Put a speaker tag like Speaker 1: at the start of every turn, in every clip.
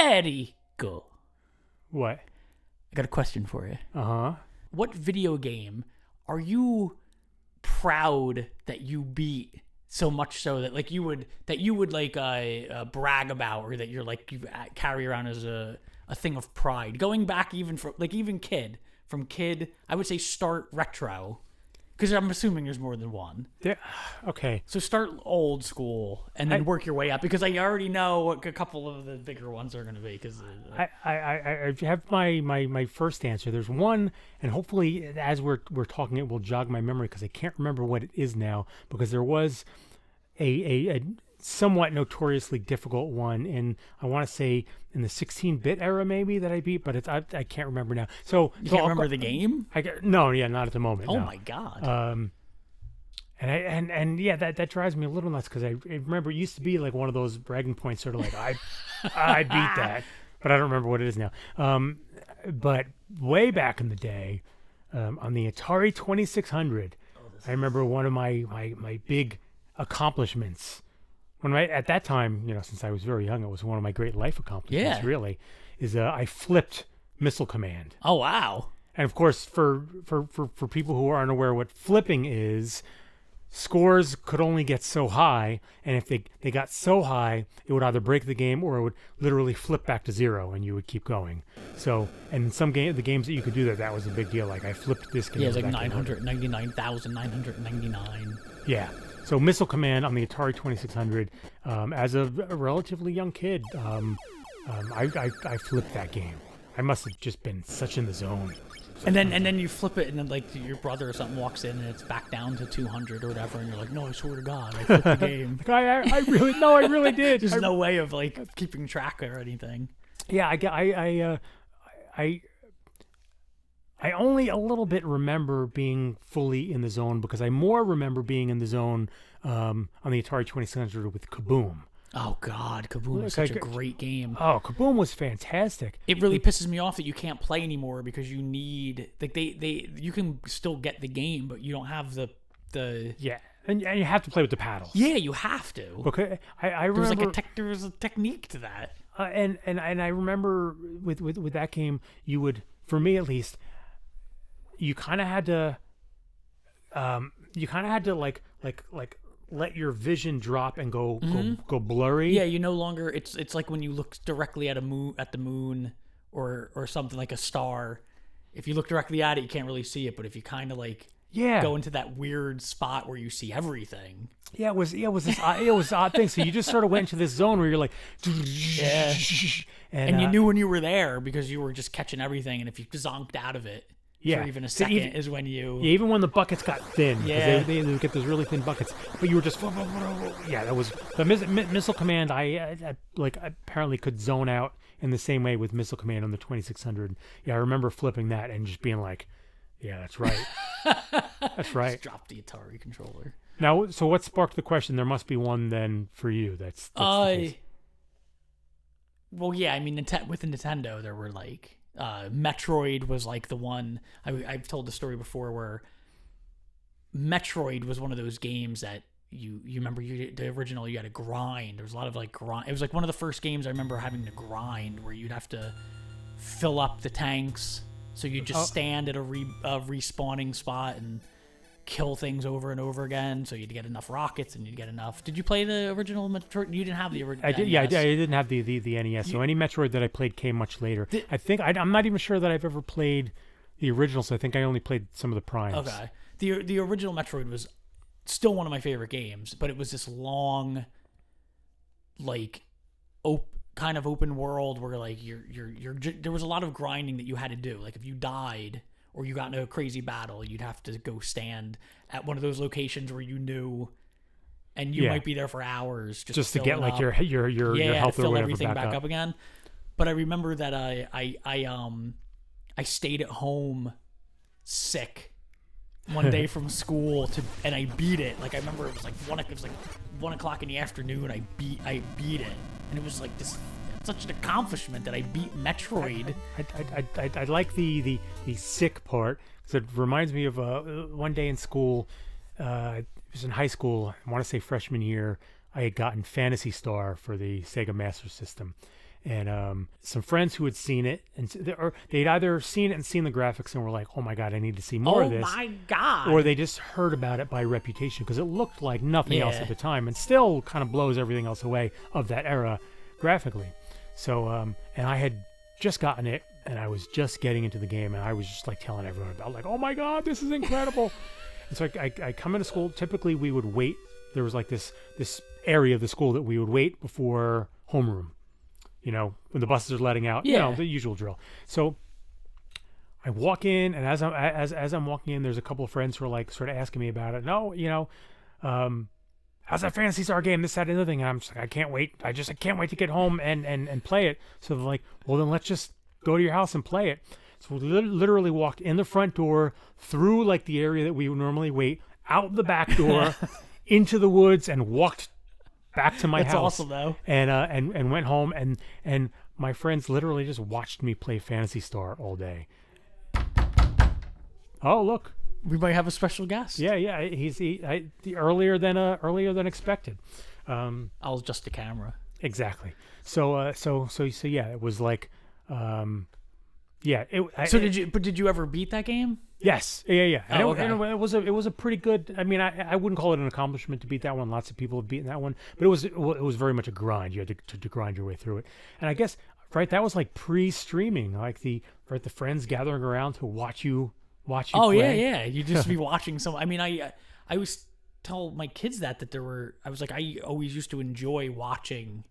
Speaker 1: Federico,
Speaker 2: What?
Speaker 1: I got a question for you.
Speaker 2: Uh-huh.
Speaker 1: What video game are you proud that you beat so much so that like you would like brag about, or that you're like you carry around as a thing of pride, going back even from like even from kid, I would say start retro, because I'm assuming there's more than one.
Speaker 2: Yeah. Okay.
Speaker 1: So start old school and then work your way up, because I already know what a couple of the bigger ones are going to be. Because
Speaker 2: I have my first answer. There's one, and hopefully as we're talking, it will jog my memory, because I can't remember what it is now, because there was a somewhat notoriously difficult one, and I want to say in the 16-bit era maybe, that I beat, but I can't remember now. So
Speaker 1: you can't remember the game?
Speaker 2: Not at the moment.
Speaker 1: Oh
Speaker 2: no.
Speaker 1: my god.
Speaker 2: And yeah, that drives me a little nuts, because I remember it used to be like one of those bragging points, sort of like I beat that, but I don't remember what it is now. But way back in the day, on the Atari 2600, I remember one of my big accomplishments. At that time, since I was very young, it was one of my great life accomplishments.
Speaker 1: Yeah.
Speaker 2: Really, is I flipped Missile Command.
Speaker 1: Oh wow.
Speaker 2: And of course, for people who aren't aware what flipping is, scores could only get so high, and if they got so high, it would either break the game or it would literally flip back to zero, and you would keep going. So, and in some the games that you could do that was a big deal. Like I flipped this game.
Speaker 1: Yeah, it's like 999,999.
Speaker 2: Yeah. So Missile Command on the Atari 2600, as a relatively young kid, I flipped that game. I must have just been such in the zone.
Speaker 1: And then you flip it, and then like your brother or something walks in, and it's back down to 200 or whatever, and you're like, no, I swear to God, I flipped the game.
Speaker 2: I really did.
Speaker 1: There's no way of like keeping track or anything.
Speaker 2: Yeah, I only a little bit remember being fully in the zone, because I more remember being in the zone on the Atari 2600 with Kaboom.
Speaker 1: Oh God, Kaboom is such a great game.
Speaker 2: Oh, Kaboom was fantastic.
Speaker 1: It really pisses me off that you can't play anymore, because you need like you can still get the game, but you don't have the
Speaker 2: yeah, and you have to play with the paddles.
Speaker 1: Yeah, you have to.
Speaker 2: Okay, I remember
Speaker 1: there was a technique to that.
Speaker 2: And I remember with that game, you would, for me at least, you kind of had to like let your vision drop and go blurry.
Speaker 1: Yeah, you no longer. It's like when you look directly at the moon or something like a star. If you look directly at it, you can't really see it. But if you kind of like go into that weird spot where you see everything.
Speaker 2: Yeah, it was this odd thing. So you just sort of went into this zone where you're like,
Speaker 1: yeah, and you knew when you were there, because you were just catching everything. And if you zonked out of it.
Speaker 2: Yeah,
Speaker 1: for even a second is when you.
Speaker 2: Yeah, even when the buckets got thin.
Speaker 1: Yeah,
Speaker 2: they would get those really thin buckets, but you were just. Yeah, that was the Missile Command. I apparently could zone out in the same way with Missile Command on the 2600. Yeah, I remember flipping that and just being like, "Yeah, that's right, that's right."
Speaker 1: Just drop the Atari controller.
Speaker 2: Now, so what sparked the question? There must be one then for you. That's the case.
Speaker 1: Well, yeah, I mean, with the Nintendo, there were like. Metroid was like the one I've told the story before, where Metroid was one of those games that you remember the original, you had to grind. There was a lot of like grind. It was like one of the first games I remember having to grind, where you'd have to fill up the tanks, so you just stand at a respawning spot and kill things over and over again, so you'd get enough rockets and you'd get enough. Did you play the original Metroid? You didn't have the original.
Speaker 2: I did. Yeah, I didn't have the NES. So any Metroid that I played came much later. I think I'm not even sure that I've ever played the original. So I think I only played some of the primes.
Speaker 1: Okay. The original Metroid was still one of my favorite games, but it was this long, like, kind of open world where like there was a lot of grinding that you had to do. Like if you died, or you got into a crazy battle, you'd have to go stand at one of those locations where you knew, and you might be there for hours just
Speaker 2: to get like your health
Speaker 1: to
Speaker 2: or
Speaker 1: fill
Speaker 2: whatever
Speaker 1: everything back up again. But I remember that I stayed at home sick one day from school and I beat it. Like I remember it was like 1 o'clock in the afternoon. I beat it, and it was like this. Such an accomplishment that I beat Metroid.
Speaker 2: I like the sick part, because it reminds me of one day in school. It was in high school. I want to say freshman year. I had gotten Phantasy Star for the Sega Master System, and some friends who had seen it, or they'd either seen it and seen the graphics and were like, "Oh my god, I need to see more of this."
Speaker 1: Oh my god!
Speaker 2: Or they just heard about it by reputation because it looked like nothing else at the time, and still kind of blows everything else away of that era graphically. So, and I had just gotten it, and I was just getting into the game, and I was just like telling everyone about, like, "Oh my god, this is incredible!" And so I come into school. Typically, we would wait. There was like this area of the school that we would wait before homeroom. You know, when the buses are letting out. You know, the usual drill. So I walk in, and as I'm walking in, there's a couple of friends who are like sort of asking me about it. No, you know, how's that Phantasy Star game? This, that, and the other thing. And I'm just like, I can't wait. I can't wait to get home and play it. So they're like, well, then let's just go to your house and play it. So we literally walked in the front door, through like the area that we would normally wait, out the back door, into the woods, and walked back to my house.
Speaker 1: That's awesome, though.
Speaker 2: And went home, and my friends literally just watched me play Phantasy Star all day. Oh, look,
Speaker 1: we might have a special guest.
Speaker 2: Yeah, he's earlier than expected.
Speaker 1: I'll adjust the camera.
Speaker 2: Exactly. So yeah, it was like, yeah.
Speaker 1: Did you ever beat that game?
Speaker 2: Yes. Yeah. And
Speaker 1: okay.
Speaker 2: It was a pretty good. I mean, I wouldn't call it an accomplishment to beat that one. Lots of people have beaten that one, but it was very much a grind. You had to grind your way through it. And I guess that was like pre-streaming, like the friends gathering around to watch you.
Speaker 1: Oh
Speaker 2: play.
Speaker 1: yeah. You just be watching some. I mean, I always tell my kids that I was like, I always used to enjoy watching,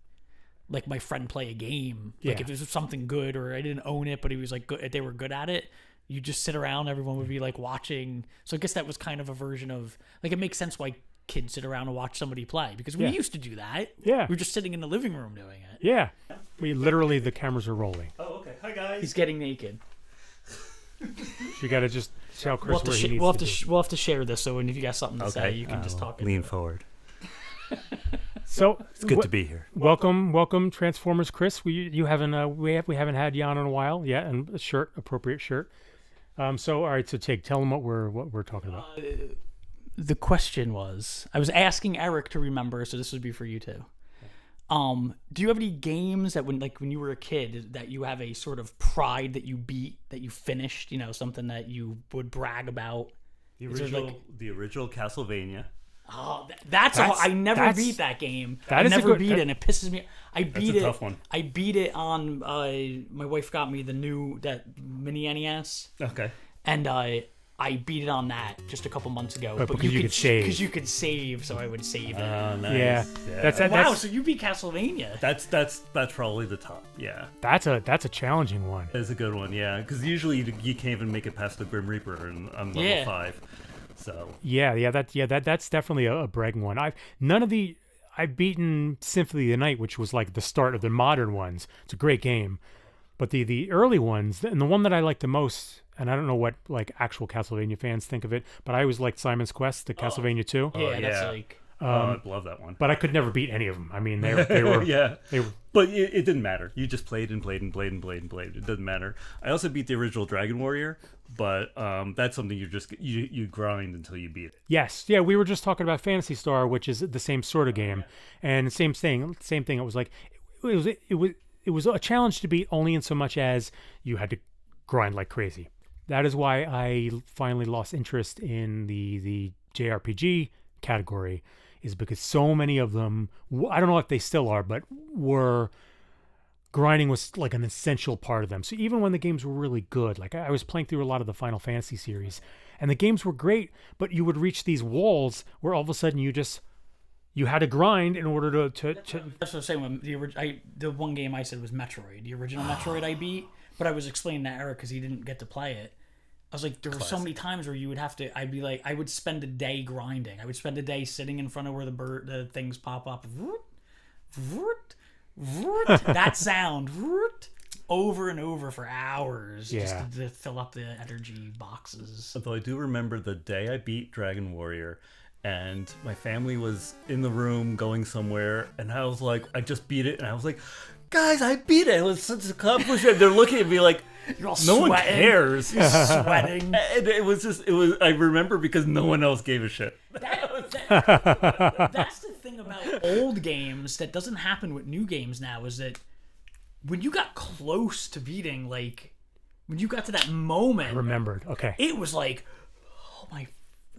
Speaker 1: like, my friend play a game. Like if it was something good, or I didn't own it, but he was like good, they were good at it. You just sit around, everyone would be like watching. So I guess that was kind of a version of, like, it makes sense why kids sit around and watch somebody play, because we used to do that.
Speaker 2: Yeah.
Speaker 1: We were just sitting in the living room doing it.
Speaker 2: Yeah. We literally, the cameras are rolling.
Speaker 3: Oh, okay. Hi, guys.
Speaker 1: He's getting naked.
Speaker 2: You got to just tell Chris where he needs
Speaker 1: we'll
Speaker 2: to be.
Speaker 1: We'll have to share this, so if you got something to say, you can just talk.
Speaker 3: Lean forward.
Speaker 2: So
Speaker 3: it's good to be here.
Speaker 2: Welcome, Transformers Chris. We haven't had you on in a while. Yeah, and appropriate shirt. So all right, so Tig, tell them what we're talking about.
Speaker 1: The question was, I was asking Eric to remember, so this would be for you too. Do you have any games that when you were a kid that you have a sort of pride that you beat, that you finished, something that you would brag about?
Speaker 3: The original Castlevania.
Speaker 1: Oh, I never beat that game. I never beat it, and it pisses me.
Speaker 3: That's a tough one.
Speaker 1: I beat it on. My wife got me that mini NES.
Speaker 3: Okay.
Speaker 1: And I beat it on that just a couple months ago.
Speaker 2: But because you could save.
Speaker 1: Because you could save, so I would save it.
Speaker 3: Oh, nice.
Speaker 2: Yeah.
Speaker 1: Wow, so you beat Castlevania.
Speaker 3: That's probably the top. Yeah.
Speaker 2: That's a challenging one.
Speaker 3: It's a good one, yeah. Because usually you can't even make it past the Grim Reaper on level 5. So.
Speaker 2: That's definitely a bragging one. I've beaten Symphony of the Night, which was like the start of the modern ones. It's a great game. But the early ones, and the one that I like the most, and I don't know what like actual Castlevania fans think of it, but I always liked Simon's Quest, the Castlevania 2.
Speaker 1: Yeah, that's like.
Speaker 3: I love that one.
Speaker 2: But I could never beat any of them. I mean, they were.
Speaker 3: Yeah.
Speaker 2: They were,
Speaker 3: but it didn't matter. You just played and played and played and played and played. It doesn't matter. I also beat the original Dragon Warrior, but that's something you grind until you beat it.
Speaker 2: Yes. Yeah, we were just talking about Phantasy Star, which is the same sort of game, and same thing. It was like it was a challenge to beat, only in so much as you had to grind like crazy. That is why I finally lost interest in the JRPG category, is because so many of them, I don't know if they still are, but grinding was like an essential part of them. So even when the games were really good, like I was playing through a lot of the Final Fantasy series, and the games were great, but you would reach these walls where all of a sudden you had to grind in order to.
Speaker 1: That's what I'm saying. The one game I said was Metroid. The original Metroid I beat, but I was explaining that Eric because he didn't get to play it. I was like, there were so many times where you would have to. I'd be like, I would spend a day grinding. I would spend a day sitting in front of where the things pop up. That sound over and over for hours, just to fill up the energy boxes.
Speaker 3: Although I do remember the day I beat Dragon Warrior, and my family was in the room going somewhere, and I was like, I just beat it, and I was like, guys, I beat it. It was such an accomplishment. They're looking at me like,
Speaker 1: you're all
Speaker 3: no
Speaker 1: sweating.
Speaker 3: one cares.
Speaker 1: You're sweating.
Speaker 3: And it was. I remember because no one else gave a shit.
Speaker 1: That's the thing about old games that doesn't happen with new games now, is that when you got close to beating, like, when you got to that moment,
Speaker 2: Remembered. Okay.
Speaker 1: it was like, oh my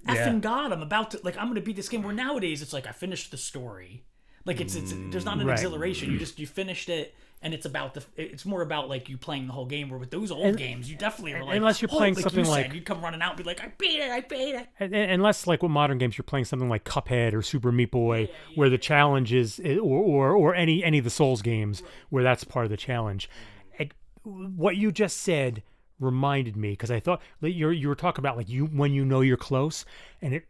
Speaker 1: effing God, I'm about to, like, I'm going to beat this game. Where nowadays it's like, I finished the story. Like, it's there's not an
Speaker 2: Right.
Speaker 1: exhilaration. You finished it, and it's more about, like, you playing the whole game. Where with those old games, you definitely were like,
Speaker 2: unless you're playing
Speaker 1: like
Speaker 2: something
Speaker 1: you
Speaker 2: like-
Speaker 1: said, you'd come running out and be like, I beat it.
Speaker 2: Unless, like, with modern games, you're playing something like Cuphead or Super Meat Boy, where the challenge is, or any of the Souls games, where that's part of the challenge. What you just said reminded me, because I thought that you were talking about, like, when you know you're close, and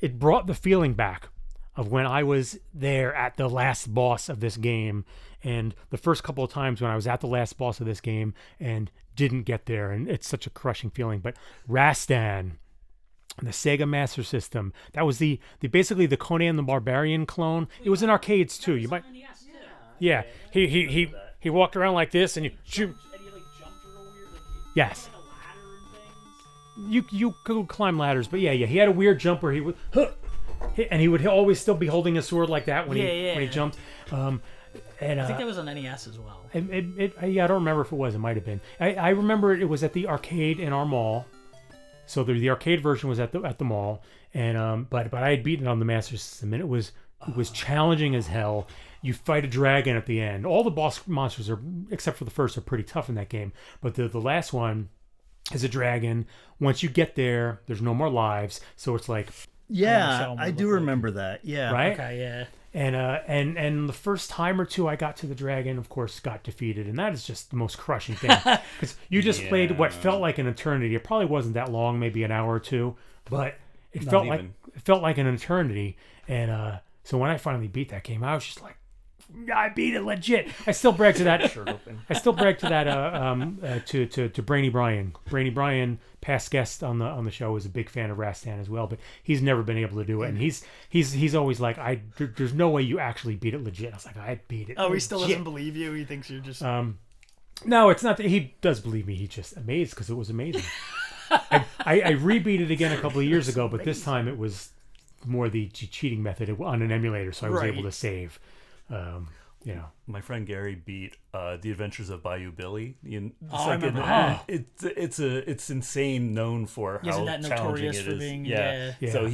Speaker 2: it brought the feeling back of when I was there at the last boss of this game, and the first couple of times when I was at the last boss of this game and didn't get there, and it's such a crushing feeling. But Rastan, the Sega Master System, that was the basically the Conan the Barbarian clone. It was in arcades too. You might, yeah. He walked around like this, and you shoot. Yes. You could climb ladders, but yeah, he had a weird jump where he would, and he would always still be holding a sword like that when he jumped. And
Speaker 1: I think that was on NES as well.
Speaker 2: I don't remember if it was. It might have been. I remember it was at the arcade in our mall. So the arcade version was at the mall, and but I had beaten it on the Master System, and it was challenging as hell. You fight a dragon at the end. All the boss monsters are, except for the first, are pretty tough in that game. But the last one is a dragon. Once you get there, there's no more lives. So it's like,
Speaker 3: Yeah, I do remember that. Yeah.
Speaker 2: right?
Speaker 1: Okay, yeah.
Speaker 2: And the first time or two I got to the dragon, of course, got defeated, and that is just the most crushing thing, because you just played what felt like an eternity. It probably wasn't that long, maybe an hour or two, but it felt like an eternity. And so when I finally beat that game, I was just like, I beat it legit. I still brag to that. I still brag to that. To Brainy Bryan. Brainy Bryan, past guest on the show, is a big fan of Rastan as well, but he's never been able to do it. And he's always like, there's no way you actually beat it legit. I was like, I beat it.
Speaker 1: Oh,
Speaker 2: legit.
Speaker 1: he still doesn't believe you. He thinks you're just.
Speaker 2: No, it's not that he does believe me. He's just amazed because it was amazing. I rebeat it again a couple of years ago, but this time it was more the cheating method on an emulator, so I was able to save.
Speaker 3: My friend Gary beat The Adventures of Bayou Billy.
Speaker 1: I remember.
Speaker 3: It's insane, known for how
Speaker 1: Isn't that
Speaker 3: challenging
Speaker 1: notorious
Speaker 3: it
Speaker 1: for
Speaker 3: is.
Speaker 1: being?
Speaker 2: Yeah.
Speaker 3: So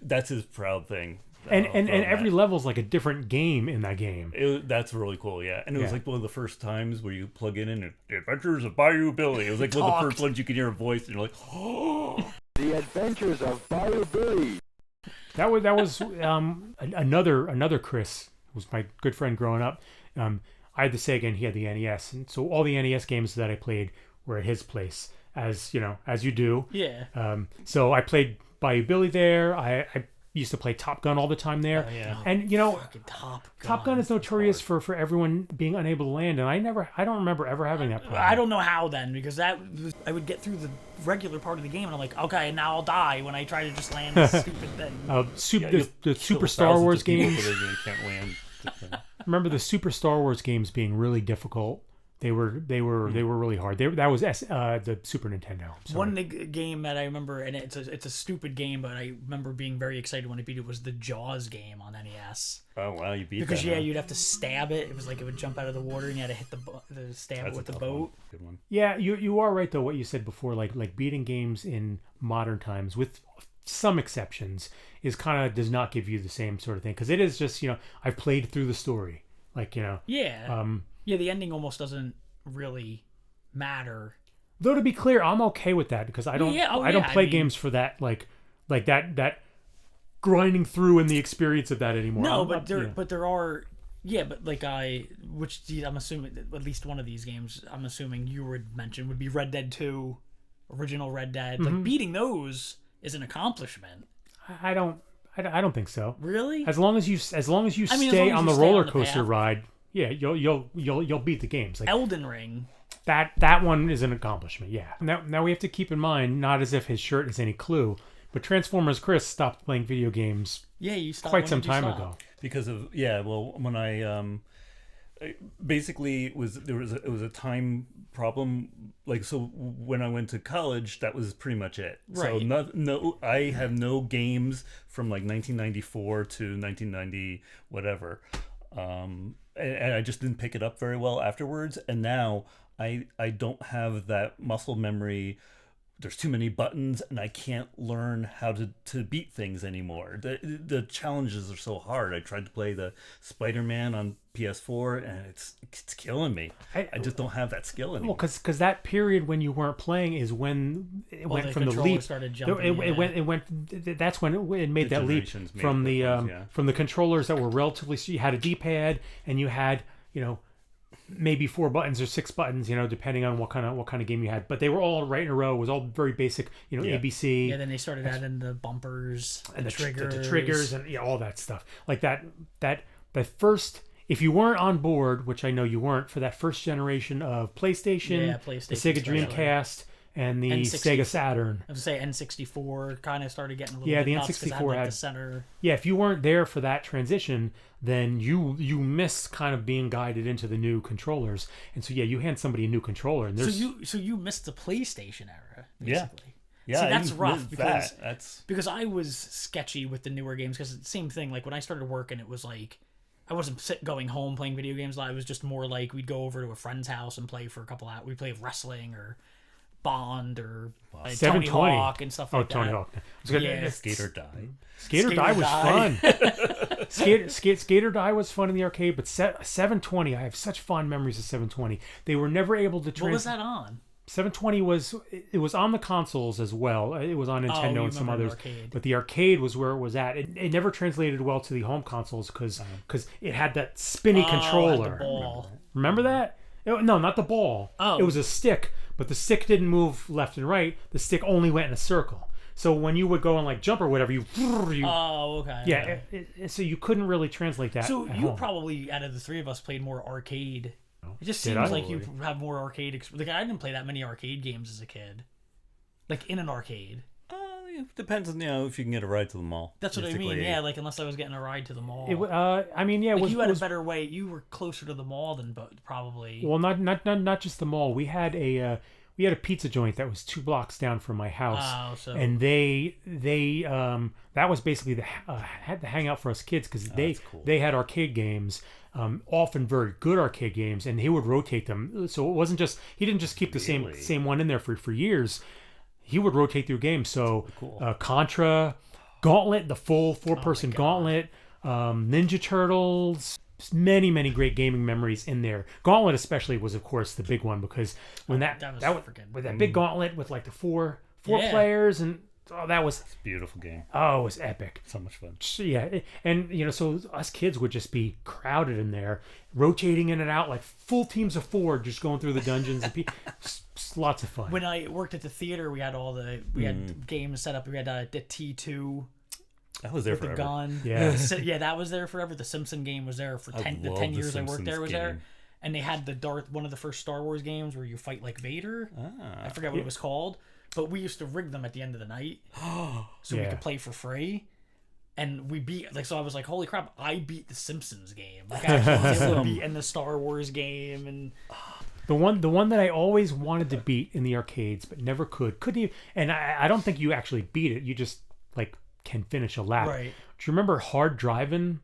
Speaker 3: that's his proud thing.
Speaker 2: And
Speaker 3: from
Speaker 2: every
Speaker 3: that.
Speaker 2: level's like a different game in that game.
Speaker 3: That's really cool, yeah. And it was like one of the first times where you plug it in, The Adventures of Bayou Billy. It was like one of the first ones you could hear a voice, and you're like, oh.
Speaker 4: The Adventures of Bayou Billy.
Speaker 2: That was another Chris, who was my good friend growing up. I had the Sega and he had the NES, and so all the NES games that I played were at his place, as you do.
Speaker 1: Yeah.
Speaker 2: So I played Bayou Billy there. I used to play Top Gun all the time there.
Speaker 1: Oh, yeah.
Speaker 2: And
Speaker 1: Fucking
Speaker 2: Top Gun is notorious for everyone being unable to land, and I don't remember ever having that problem.
Speaker 1: I don't know how then, because I would get through the regular part of the game and I'm like, okay, now I'll die when I try to just land this stupid thing.
Speaker 2: The Super Star Wars games.
Speaker 3: You can't land.
Speaker 2: Remember the Super Star Wars games being really difficult. They were really hard. That was the Super Nintendo. Sorry.
Speaker 1: One game that I remember, and it's a stupid game, but I remember being very excited when I beat it, was the Jaws game on NES.
Speaker 3: Oh wow, you beat
Speaker 1: Because
Speaker 3: that. Huh?
Speaker 1: you'd have to stab it. It was like it would jump out of the water and you had to hit stab it with the boat.
Speaker 3: Good one.
Speaker 2: Yeah, you are right though. What you said before, like beating games in modern times, with some exceptions, is kind of does not give you the same sort of thing, because it is just I've played through the story,
Speaker 1: Yeah. Yeah, the ending almost doesn't really matter.
Speaker 2: Though, to be clear, I'm okay with that, because I don't play games for that like that grinding through and the experience of that anymore.
Speaker 1: No, but there are like I'm assuming at least one of these games I'm assuming you would mention would be Red Dead 2, original Red Dead.
Speaker 2: Mm-hmm.
Speaker 1: Like beating those is an accomplishment.
Speaker 2: I don't think so.
Speaker 1: Really?
Speaker 2: As long as you stay on the roller coaster ride, yeah, you'll beat the games. Like
Speaker 1: Elden Ring.
Speaker 2: That one is an accomplishment. Yeah. Now we have to keep in mind, not as if his shirt is any clue, but Transformers Chris stopped playing video games.
Speaker 1: Yeah, you stopped
Speaker 2: quite some time ago.
Speaker 3: Because of when I basically it was a time problem. Like, so when I went to college, that was pretty much it.
Speaker 1: Right.
Speaker 3: So I have no games from like 1994 to 1990 whatever. and I just didn't pick it up very well afterwards. And now I don't have that muscle memory. There's too many buttons, and I can't learn how to beat things anymore. The challenges are so hard. I tried to play the Spider-Man on PS4, and it's killing me. I just don't have that skill anymore.
Speaker 2: Well, because that period when you weren't playing is when it went
Speaker 1: the
Speaker 2: from the
Speaker 1: controller
Speaker 2: leap.
Speaker 1: started jumping,
Speaker 2: It went. That's when it made
Speaker 3: The
Speaker 2: that leap
Speaker 3: generations made
Speaker 2: from
Speaker 3: a
Speaker 2: the
Speaker 3: difference, yeah.
Speaker 2: from the controllers that were relatively. So you had a D-pad, and you had maybe 4 buttons or 6 buttons, depending on what kind of game you had. But they were all right in a row. It was all very basic, ABC.
Speaker 1: Yeah, then they started adding the bumpers and the triggers.
Speaker 2: The triggers and all that stuff. Like that first, if you weren't on board, which I know you weren't, for that first generation of PlayStation, the Sega
Speaker 1: especially.
Speaker 2: Dreamcast, and the
Speaker 1: N64.
Speaker 2: Sega Saturn.
Speaker 1: I would say N64 kind of started getting a little
Speaker 2: Yeah,
Speaker 1: bit
Speaker 2: the
Speaker 1: nuts 'cause it
Speaker 2: N64
Speaker 1: had
Speaker 2: had
Speaker 1: the center.
Speaker 2: Yeah, if you weren't there for that transition, then you missed kind of being guided into the new controllers. And so you hand somebody a new controller, and there's
Speaker 1: So you missed the PlayStation era,
Speaker 3: Yeah.
Speaker 1: basically.
Speaker 3: Yeah,
Speaker 1: See,
Speaker 3: I
Speaker 1: that's
Speaker 3: even
Speaker 1: rough
Speaker 3: missed
Speaker 1: because
Speaker 3: that. That's
Speaker 1: because I was sketchy with the newer games because it's the same thing. Like when I started working, it was like I wasn't going home playing video games. I was just more like we'd go over to a friend's house and play for a couple hours. We'd play wrestling or Bond or Tony
Speaker 2: 720.
Speaker 1: Hawk and stuff like that.
Speaker 2: Tony Hawk. I was gonna-
Speaker 1: Yeah.
Speaker 3: Skater Die.
Speaker 2: Skater Die was fun. Skater Die was fun in the arcade, but 720, I have such fond memories of 720. They were never able to
Speaker 1: What was that on?
Speaker 2: 720 was on the consoles as well. It was on Nintendo
Speaker 1: you
Speaker 2: and some
Speaker 1: remember
Speaker 2: others,
Speaker 1: the arcade.
Speaker 2: but the arcade was where it was at. It never translated well to the home consoles because it had that spinny controller.
Speaker 1: Had the ball.
Speaker 2: Remember that? No, not the ball.
Speaker 1: Oh.
Speaker 2: It was a stick, but the stick didn't move left and right. The stick only went in a circle. So when you would go and jump or whatever, you
Speaker 1: Oh, okay.
Speaker 2: yeah. So you couldn't really translate that.
Speaker 1: So
Speaker 2: at
Speaker 1: you
Speaker 2: home.
Speaker 1: probably out of the three of us played more arcade. It just
Speaker 2: Did
Speaker 1: seems
Speaker 2: I?
Speaker 1: like you have more arcade. Like I didn't play that many arcade games as a kid. Like in an arcade.
Speaker 3: It depends on if you can get a ride to the mall.
Speaker 1: That's what I mean.
Speaker 3: Basically.
Speaker 1: Yeah, like unless I was getting a ride to the mall.
Speaker 2: It
Speaker 1: like
Speaker 2: was,
Speaker 1: you had
Speaker 2: was
Speaker 1: a better way. You were closer to the mall than probably.
Speaker 2: well, not just the mall. We had a pizza joint that was 2 blocks down from my house,
Speaker 1: so
Speaker 2: and they that was basically had the hangout for us kids because
Speaker 3: that's cool.
Speaker 2: they had arcade games, often very good arcade games, and he would rotate them. So it wasn't just he didn't just keep the same one in there for years. He would rotate through games. So
Speaker 3: Cool.
Speaker 2: Contra, Gauntlet, the full 4-person Gauntlet, Ninja Turtles. Many great gaming memories in there. Gauntlet especially was of course the big one because when that was
Speaker 1: freaking-
Speaker 2: with that big Gauntlet with the four
Speaker 1: Yeah.
Speaker 2: players and that was
Speaker 3: Beautiful game.
Speaker 2: it was epic.
Speaker 3: So much fun.
Speaker 2: So, yeah, and so us kids would just be crowded in there, rotating in and out like full teams of 4, just going through the dungeons and lots of fun.
Speaker 1: when I worked at the theater, we had had games set up. We had the T2.
Speaker 3: That was there
Speaker 1: With the
Speaker 3: forever.
Speaker 1: gun.
Speaker 2: Yeah.
Speaker 1: Yeah, that was there forever. The Simpson game was there for the
Speaker 3: love
Speaker 1: 10
Speaker 3: the
Speaker 1: years I worked
Speaker 3: Simpsons
Speaker 1: there was there.
Speaker 3: game.
Speaker 1: And they had one of the first Star Wars games where you fight like Vader.
Speaker 3: Ah.
Speaker 1: I forget what it was called. But we used to rig them at the end of the night so we
Speaker 2: Yeah.
Speaker 1: could play for free. And we beat so I was like, holy crap, I beat the Simpsons game. Like I actually was able to beat in the Star Wars game and
Speaker 2: The one that I always wanted to beat in the arcades but never couldn't even, and I don't think you actually beat it. You just can finish a lap.
Speaker 1: Right.
Speaker 2: Do you remember Hard Driving?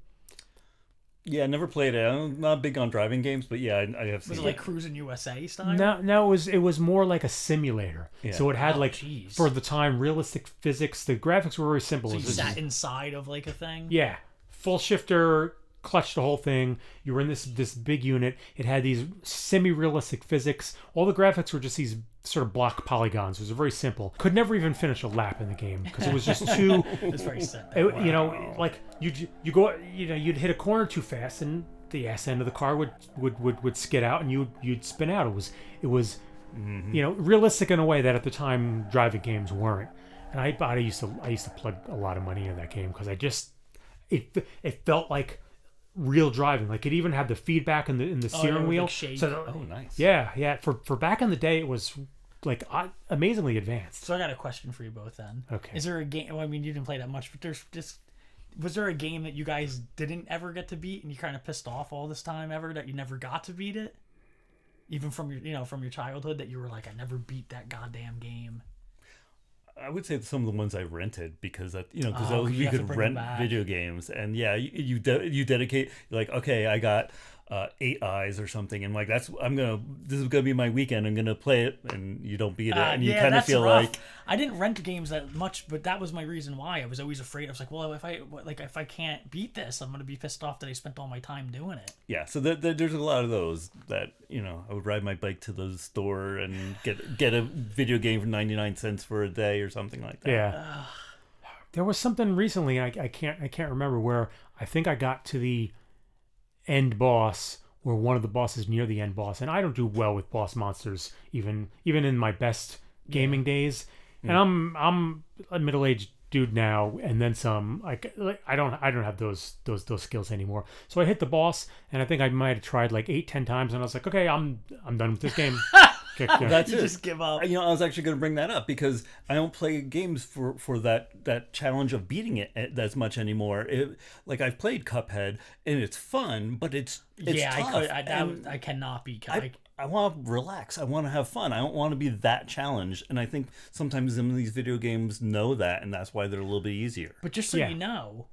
Speaker 3: Yeah, I never played it. I'm not big on driving games, but yeah, I have seen
Speaker 1: was it like Cruising USA style?
Speaker 2: No, it was more like a simulator.
Speaker 3: Yeah.
Speaker 2: So it had
Speaker 1: jeez.
Speaker 2: for the time realistic physics. The graphics were very simple.
Speaker 1: So
Speaker 2: It
Speaker 1: you
Speaker 2: was just-
Speaker 1: sat inside of like a thing?
Speaker 2: yeah, full shifter, clutch the whole thing. You were in this big unit. It had these semi-realistic physics. All the graphics were just these sort of block polygons. It was very simple. Could never even finish a lap in the game because it was just too.
Speaker 1: It's very simple.
Speaker 2: You go, you'd hit a corner too fast and the ass end of the car would skid out and you'd spin out. It was realistic in a way that at the time driving games weren't. And I used to plug a lot of money into that game because it felt like real driving. Like it even had the feedback in the steering
Speaker 1: with,
Speaker 2: wheel.
Speaker 1: like, shake.
Speaker 3: Oh, nice.
Speaker 2: Yeah. For back in the day, it was amazingly advanced.
Speaker 1: So I got a question for you both then.
Speaker 2: Okay.
Speaker 1: Is there a game? Well, I mean, you didn't play that much, but was there a game that you guys didn't ever get to beat, and you kind of pissed off all this time ever that you never got to beat it, even from your childhood that you were like, I never beat that goddamn game.
Speaker 3: I would say some of the ones I rented because you
Speaker 1: you
Speaker 3: we
Speaker 1: have to
Speaker 3: could
Speaker 1: bring
Speaker 3: rent
Speaker 1: them back.
Speaker 3: video games, and yeah, you dedicate like, okay, I got Eight Eyes or something, and like this is gonna be my weekend. I'm gonna play it, and you don't beat it, and you kind of feel
Speaker 1: rough.
Speaker 3: like
Speaker 1: I didn't rent games that much, but that was my reason why. I was always afraid. I was like, well, if I can't beat this, I'm gonna be pissed off that I spent all my time doing it.
Speaker 3: yeah. So there's a lot of those that I would ride my bike to the store and get a video game for 99 cents for a day or something like that.
Speaker 2: Yeah. There was something recently I can't remember where I think I got to the end boss or one of the bosses near the end boss, and I don't do well with boss monsters even in my best gaming days. And I'm a middle-aged dude now, and then some. Like I don't have those skills anymore. So I hit the boss, and I think I might have tried like 8-10 times, and I was like, okay, I'm done with this game.
Speaker 3: That's it.
Speaker 1: Just give up.
Speaker 3: I was actually going to bring that up because I don't play games for that challenge of beating it as much anymore. Like I've played Cuphead and it's fun, but it's tough.
Speaker 1: I cannot be.
Speaker 3: I want to relax. I want to have fun. I don't want to be that challenged. And I think sometimes some of these video games know that, and that's why they're a little bit easier.
Speaker 1: But just so you know,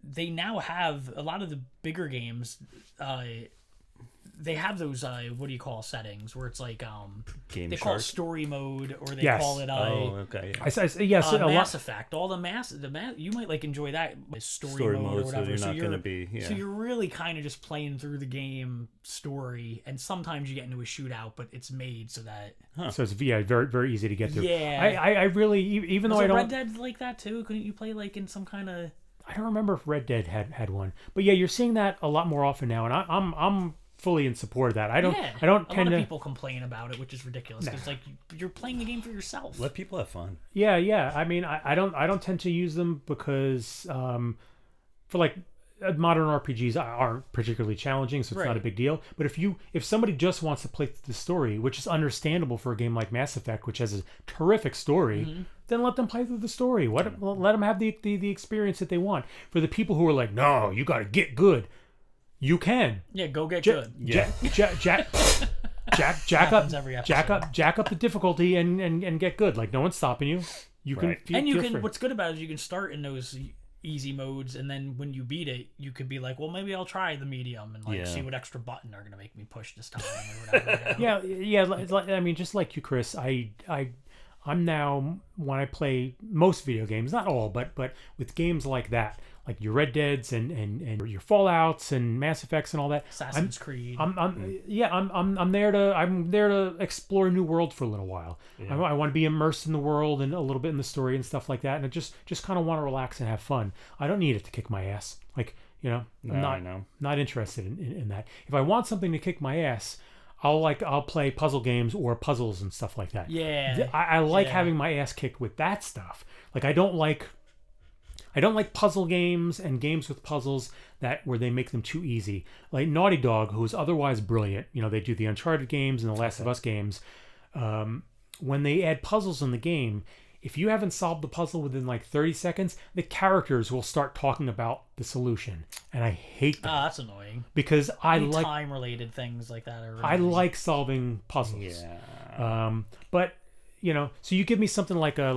Speaker 1: they now have a lot of the bigger games. They have those what do you call settings where it's like
Speaker 3: Game
Speaker 1: they
Speaker 3: Shark?
Speaker 1: call it story mode, or they
Speaker 2: Yes.
Speaker 1: call it
Speaker 3: okay.
Speaker 2: Yes, a
Speaker 1: Mass
Speaker 2: lot.
Speaker 1: Effect. All the mass you might like enjoy that
Speaker 3: Story mode,
Speaker 1: or whatever.
Speaker 3: so you're not going to be. Yeah.
Speaker 1: So you're really kind of just playing through the game story, and sometimes you get into a shootout, but it's made so that
Speaker 2: So it's very very easy to get through.
Speaker 1: Yeah.
Speaker 2: I really even though
Speaker 1: was
Speaker 2: I
Speaker 1: it
Speaker 2: don't
Speaker 1: Red Dead like that too? Couldn't you play like in some kind of?
Speaker 2: I don't remember if Red Dead had one, but yeah, you're seeing that a lot more often now, and I'm fully in support of that. I don't
Speaker 1: A lot
Speaker 2: tend
Speaker 1: of
Speaker 2: to.
Speaker 1: people complain about it, which is ridiculous because like you're playing the game for yourself.
Speaker 3: Let people have fun.
Speaker 2: Yeah. I mean, I don't tend to use them because for like modern RPGs aren't particularly challenging, so it's not a big deal. But if somebody just wants to play the story, which is understandable for a game like Mass Effect, which has a terrific story, then let them play through the story. Let them have the experience that they want. For the people who are like, no, you got to get good. You can.
Speaker 1: Yeah, go get good.
Speaker 2: Jack up the difficulty and get good. Like no one's stopping you. You can.
Speaker 1: And you
Speaker 2: feel
Speaker 1: can.
Speaker 2: free.
Speaker 1: What's good about it is you can start in those easy modes, and then when you beat it, you could be like, well, maybe I'll try the medium and see what extra button are gonna make me push this time or whatever.
Speaker 2: Yeah. I mean, just like you, Chris, I'm now when I play most video games, not all, but with games like that, like your Red Deads and your Fallouts and Mass Effects and all that.
Speaker 1: Assassin's Creed.
Speaker 2: I'm there to explore a new world for a little while. Yeah. I want to be immersed in the world and a little bit in the story and stuff like that, and I just kind of want to relax and have fun. I don't need it to kick my ass. Like I'm not interested in that. If I want something to kick my ass, I'll play puzzle games or puzzles and stuff like that.
Speaker 1: Yeah.
Speaker 2: I like having my ass kicked with that stuff. Like I don't like puzzle games and games with puzzles where they make them too easy. Like Naughty Dog, who's otherwise brilliant, they do the Uncharted games and the Last of Us games. When they add puzzles in the game, if you haven't solved the puzzle within like 30 seconds, the characters will start talking about the solution, and I hate that.
Speaker 1: That's annoying.
Speaker 2: Because I like
Speaker 1: time-related things like that.
Speaker 2: I like solving puzzles.
Speaker 3: Yeah.
Speaker 2: But so you give me something like the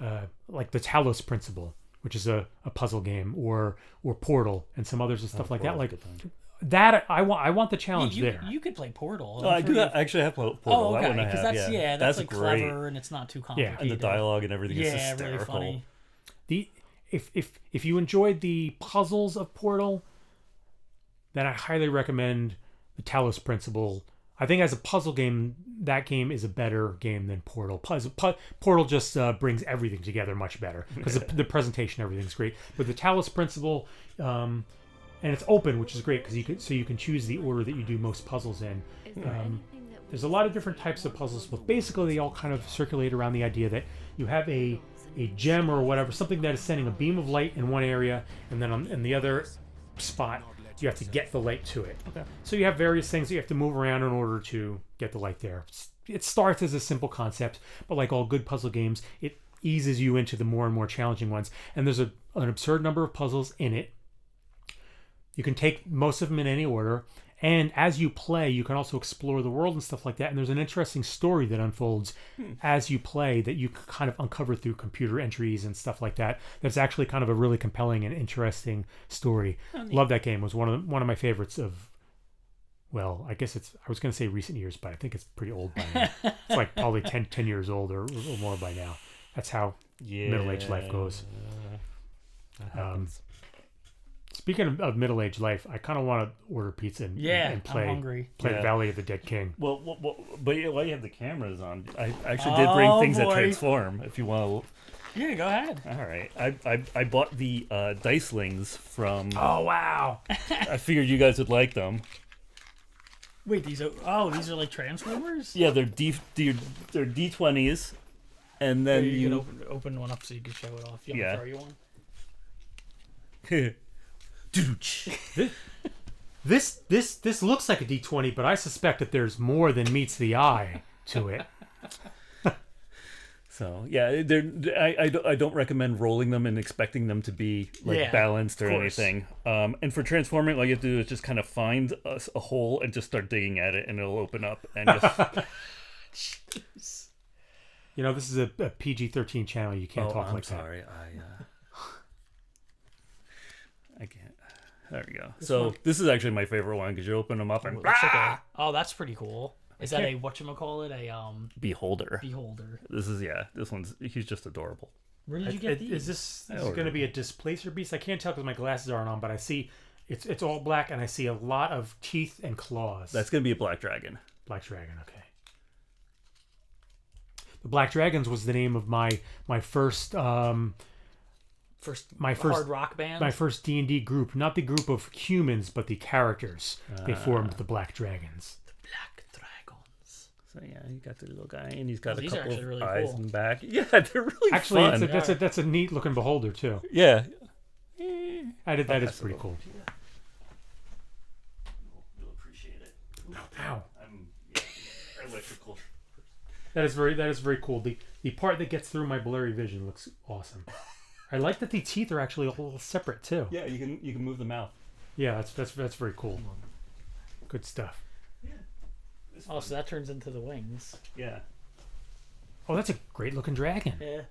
Speaker 2: Talos Principle, which is a puzzle game, or Portal and some others and stuff like that. Like that, I want the challenge there.
Speaker 1: You could play Portal.
Speaker 3: Oh, I do actually have Portal.
Speaker 1: Oh, okay.
Speaker 3: Because
Speaker 1: that's like
Speaker 3: great.
Speaker 1: clever and it's not too complicated.
Speaker 3: And the dialogue and everything is
Speaker 1: really
Speaker 3: hysterical.
Speaker 1: funny.
Speaker 2: If you enjoyed the puzzles of Portal, then I highly recommend the Talos Principle. I think as a puzzle game, that game is a better game than Portal. Portal just brings everything together much better because the presentation, everything's great. But the Talos Principle, and it's open, which is great because you can choose the order that you do most puzzles in. There's a lot of different types of puzzles, but basically they all kind of circulate around the idea that you have a gem or whatever, something that is sending a beam of light in one area, and then in the other spot you have to get the light to it. Okay. So you have various things that you have to move around in order to get the light there. It starts as a simple concept, but like all good puzzle games, it eases you into the more and more challenging ones. And there's an absurd number of puzzles in it. You can take most of them in any order, And as you play, you can also explore the world and stuff like that. And there's an interesting story that unfolds as you play that you kind of uncover through computer entries and stuff like that. That's actually kind of a really compelling and interesting story. Love that game. It was one of my favorites of, well, I guess I was going to say recent years, but I think it's pretty old by now. It's like probably 10 years old or more by now. That's how middle-aged life goes. Speaking of middle-aged life, I kind of want to order pizza and
Speaker 1: I'm
Speaker 2: play
Speaker 1: hungry.
Speaker 2: Valley of the Dead King.
Speaker 3: Well, but while you have the cameras on, I actually did bring things that transform. If you want to,
Speaker 1: Yeah, go ahead.
Speaker 3: all right. I bought the Dicelings from.
Speaker 2: Oh, wow.
Speaker 3: I figured you guys would like them.
Speaker 1: Wait, these are like Transformers?
Speaker 3: Yeah, they're D20s, and then
Speaker 1: You can open one up so you can show it off. You want me to throw you one?
Speaker 2: This looks like a D20, but I suspect that there's more than meets the eye to it.
Speaker 3: So yeah, I don't recommend rolling them and expecting them to be balanced or anything. And for transforming, all you have to do is just kind of find a hole and just start digging at it, and it'll open up. And just
Speaker 2: This is a PG-13 channel. You can't talk
Speaker 3: I'm
Speaker 2: like
Speaker 3: sorry. I can't. There we go. This is actually my favorite one because you open them up and
Speaker 1: That's pretty cool. Is that a whatchamacallit? A
Speaker 3: beholder.
Speaker 1: beholder.
Speaker 3: He's just adorable.
Speaker 1: Where did you get these?
Speaker 2: Is this going to be a displacer beast? I can't tell because my glasses aren't on, but I see it's all black and I see a lot of teeth and claws.
Speaker 3: That's going to be a black dragon.
Speaker 2: Black dragon, okay. The Black Dragons was the name of my first
Speaker 1: hard rock band.
Speaker 2: My first D&D group, not the group of humans, but the characters. They formed the Black Dragons.
Speaker 1: The Black Dragons.
Speaker 3: So yeah, you got the little guy, and he's got
Speaker 1: These
Speaker 3: a
Speaker 1: are
Speaker 3: couple of
Speaker 1: really
Speaker 3: eyes
Speaker 1: cool.
Speaker 3: in the back. Yeah, they're really
Speaker 2: actually
Speaker 3: fun.
Speaker 2: that's a neat looking beholder too.
Speaker 3: Yeah,
Speaker 2: That is pretty cool.
Speaker 3: You'll appreciate it.
Speaker 2: Ow.
Speaker 3: I'm electrical.
Speaker 2: That is very cool. The part that gets through my blurry vision looks awesome. I like that the teeth are actually a little separate too.
Speaker 3: Yeah, you can move the mouth.
Speaker 2: Yeah, that's very cool. Good stuff.
Speaker 3: Yeah.
Speaker 1: Oh, so that turns into the wings.
Speaker 3: Yeah.
Speaker 2: Oh, that's a great looking dragon.
Speaker 1: Yeah.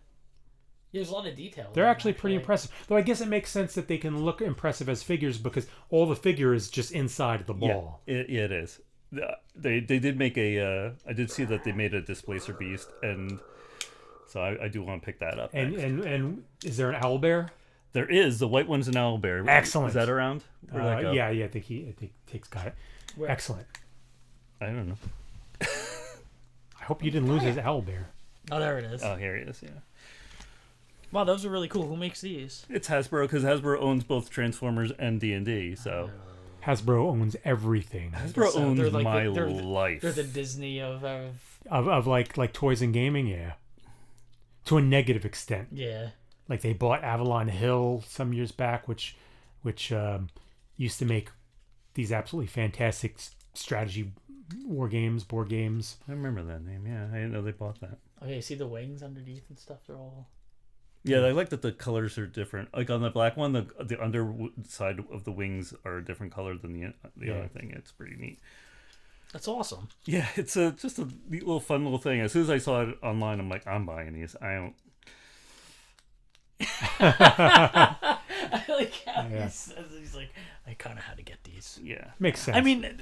Speaker 1: There's a lot of detail.
Speaker 2: They're actually pretty impressive. Though I guess it makes sense that they can look impressive as figures because all the figure is just inside the ball.
Speaker 3: Yeah, it is. They did make a. I did see that they made a displacer beast, and so I do want to pick that up.
Speaker 2: And is there an owlbear?
Speaker 3: There is. The white one's an owlbear.
Speaker 2: Excellent.
Speaker 3: Is that around?
Speaker 2: Yeah. I think Tig's got it.
Speaker 1: Where?
Speaker 2: Excellent.
Speaker 3: I don't know.
Speaker 2: I hope you didn't lose his owlbear.
Speaker 1: Oh, there it is.
Speaker 3: Oh, here he is. Yeah.
Speaker 1: Wow, those are really cool. Who makes these?
Speaker 3: It's Hasbro because Hasbro owns both Transformers and D&D. So
Speaker 2: Hasbro owns everything.
Speaker 3: Hasbro
Speaker 1: So
Speaker 3: owns
Speaker 1: they're like
Speaker 3: my
Speaker 1: they're
Speaker 3: life.
Speaker 1: They're the Disney of
Speaker 2: Of like toys and gaming, yeah. To a negative extent.
Speaker 1: yeah.
Speaker 2: Like they bought Avalon Hill some years back, which used to make these absolutely fantastic strategy board games.
Speaker 3: I remember that name. Yeah, I didn't know they bought that.
Speaker 1: Okay, see the wings underneath and stuff. They're all.
Speaker 3: Yeah, I like that the colors are different. Like on the black one, the underside of the wings are a different color than the other thing. It's pretty neat.
Speaker 1: That's awesome.
Speaker 3: Yeah, it's just a neat little fun little thing. As soon as I saw it online, I'm like, I'm buying these. I don't.
Speaker 1: I like how he says he's like, I kind of had to get these.
Speaker 3: Yeah.
Speaker 2: Makes sense.
Speaker 1: I mean,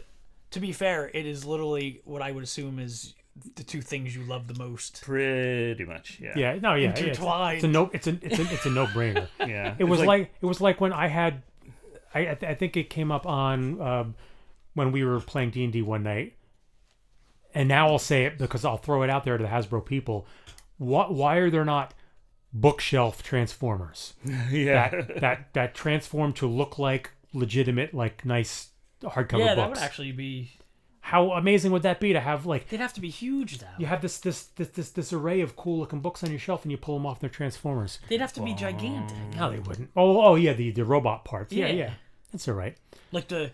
Speaker 1: to be fair, it is literally what I would assume is the two things you love the most.
Speaker 3: Pretty much. Yeah.
Speaker 2: yeah, no, yeah,
Speaker 1: Intertwined.
Speaker 2: it's a no brainer.
Speaker 3: Yeah.
Speaker 2: It was like when I had, I think it came up on when we were playing D&D one night, and now I'll say it because I'll throw it out there to the Hasbro people. Why are there not bookshelf Transformers
Speaker 3: Yeah.
Speaker 2: that transform to look like legitimate, like nice hardcover
Speaker 1: Yeah,
Speaker 2: books?
Speaker 1: that would actually be.
Speaker 2: How amazing would that be to have like
Speaker 1: They'd have to be huge though.
Speaker 2: you have this array of cool looking books on your shelf and you pull them off, they're Transformers.
Speaker 1: They'd have to be gigantic.
Speaker 2: No, they wouldn't. Oh yeah, the robot parts. Yeah,
Speaker 1: Yeah.
Speaker 2: that's all right.
Speaker 1: Like the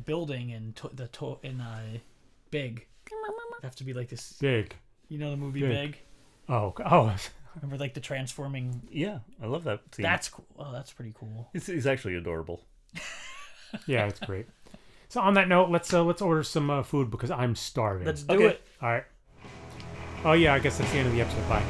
Speaker 1: building in Big. It'd have to be like this.
Speaker 2: Big.
Speaker 1: You know the movie
Speaker 2: Big.
Speaker 1: Big?
Speaker 2: Oh.
Speaker 1: Remember like the transforming.
Speaker 3: Yeah. I love that scene.
Speaker 1: That's cool. Oh, that's pretty cool.
Speaker 3: He's actually adorable.
Speaker 2: Yeah, it's great. So on that note, let's order some food because I'm starving.
Speaker 1: Let's do
Speaker 3: Okay.
Speaker 1: it.
Speaker 2: All right. Oh yeah, I guess that's the end of the episode. Bye.